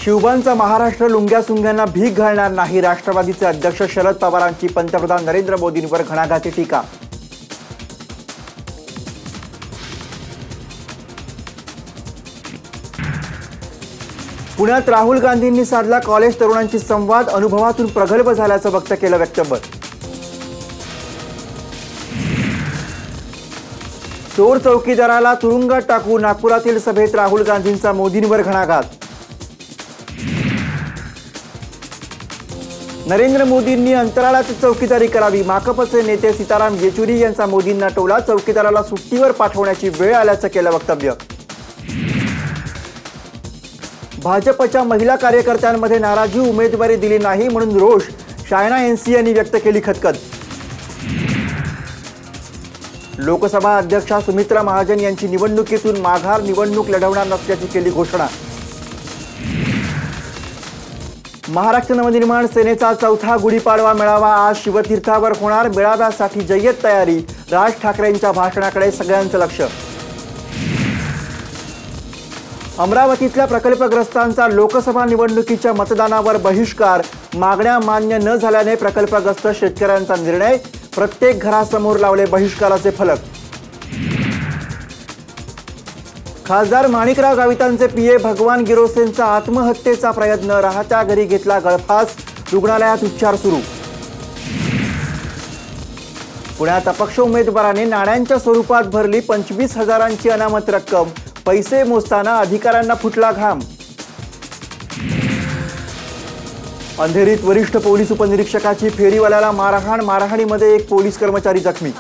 शिवबांचा महाराष्ट्र लुंग्या-सुंग्यांना भीक घालणार नाही. राष्ट्रवादीचे अध्यक्ष शरद पवारांची पंतप्रधान नरेंद्र मोदींवर घणाघाती टीका. पुण्यात राहुल गांधींनी साधला कॉलेज तरुणांशी संवाद. अनुभवातून प्रगल्भ झाल्याचं वक्तव्य. चोर चौकीदाराला तुरुंगात टाकू. नागपुरातील सभेत राहुल गांधींचा मोदींवर घणाघात. नरेंद्र मोदींनी अंतराळात चौकीदारी करावी. माकपचे नेते सीताराम येचुरी यांचा मोदींना टोला. चौकीदाराला सुट्टीवर पाठवण्याची वेळ आल्याचं केलं वक्तव्य. भाजपच्या महिला कार्यकर्त्यांमध्ये नाराजी. उमेदवारी दिली नाही म्हणून रोष. शायना एनसी यांनी व्यक्त केली खदखद. लोकसभा अध्यक्षा सुमित्रा महाजन यांची निवडणुकीतून माघार. निवडणूक लढवणार नसल्याची केली घोषणा. महाराष्ट्र नवनिर्माण सेनेचा चौथा गुढीपाडवा मेळावा आज शिवतीर्थावर होणार. मेळाव्यासाठी जय्यत तयारी. राज ठाकरेंच्या भाषणाकडे सगळ्यांचं लक्ष. अमरावतीतल्या प्रकल्पग्रस्तांचा लोकसभा निवडणुकीच्या मतदानावर बहिष्कार. मागण्या मान्य न झाल्याने प्रकल्पग्रस्त शेतकऱ्यांचा निर्णय. प्रत्येक घरासमोर लावले बहिष्काराचे फलक. खासदार माणिकराव गावितांचे पीए भगवान गिरोसेंचा आत्महत्येचा प्रयत्न. राहत्या घरी घेतला गळफास. रुग्णालयात उपचार सुरू. पुण्यात अपक्ष उमेदवाराने नाण्यांच्या स्वरूपात भरली 25,000ची अनामत रक्कम. पैसे मोजताना अधिकाऱ्यांना फुटला घाम. अंधेरीत वरिष्ठ पोलीस उपनिरीक्षकाची फेरीवाल्याला मारहाण. मारहाणीमध्ये एक पोलीस कर्मचारी जखमी.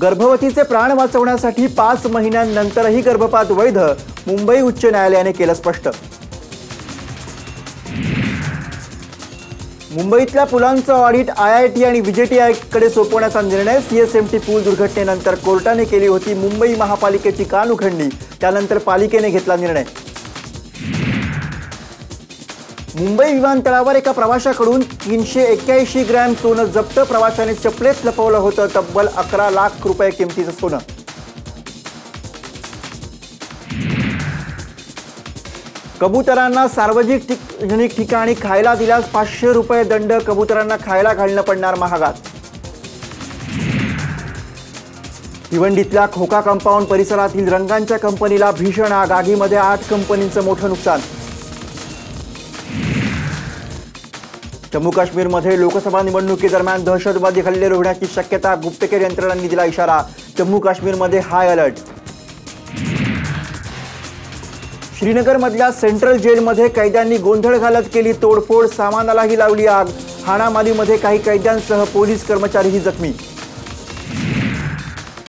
गर्भवतीचे प्राण वाचवण्यासाठी 5 महिन्यांनंतरही गर्भपात वैध. मुंबई उच्च न्यायालयाने केलं स्पष्ट. मुंबईतल्या पुलांचं ऑडिट IIT आणि VJTI कडे सोपवण्याचा निर्णय. CSMT पूल दुर्घटनेनंतर कोर्टाने केली होती मुंबई महापालिकेची कानउघडणी. त्यानंतर पालिकेने घेतला निर्णय. मुंबई विमानतळावर एका प्रवाशाकडून 381 ग्रॅम सोनं जप्त. प्रवाशाने चपलेत लपवलं होतं तब्बल 11 लाख रुपये किमतीचं सोनं. कबुतरांना सार्वजनिक ठिकाणी खायला दिल्यास 500 रुपये दंड. कबुतरांना खायला घालणं पडणार महागात. भिवंडीतल्या खोका कंपाऊंड परिसरातील रंगांच्या कंपनीला भीषण आग. आगीमध्ये 8 कंपनींचं मोठं नुकसान. जम्मू काश्मीरमध्ये लोकसभा निवडणुकीदरम्यान दहशतवादी हल्ले रोखण्याची शक्यता. गुप्तचर यंत्रणांनी दिला इशारा. जम्मू काश्मीरमध्ये हाय अलर्ट. श्रीनगरमधल्या सेंट्रल जेलमध्ये कैद्यांनी गोंधळ घालत केली तोडफोड. सामानालाही लावली आग. हाणामारीमध्ये काही कैद्यांसह पोलीस कर्मचारीही जखमी.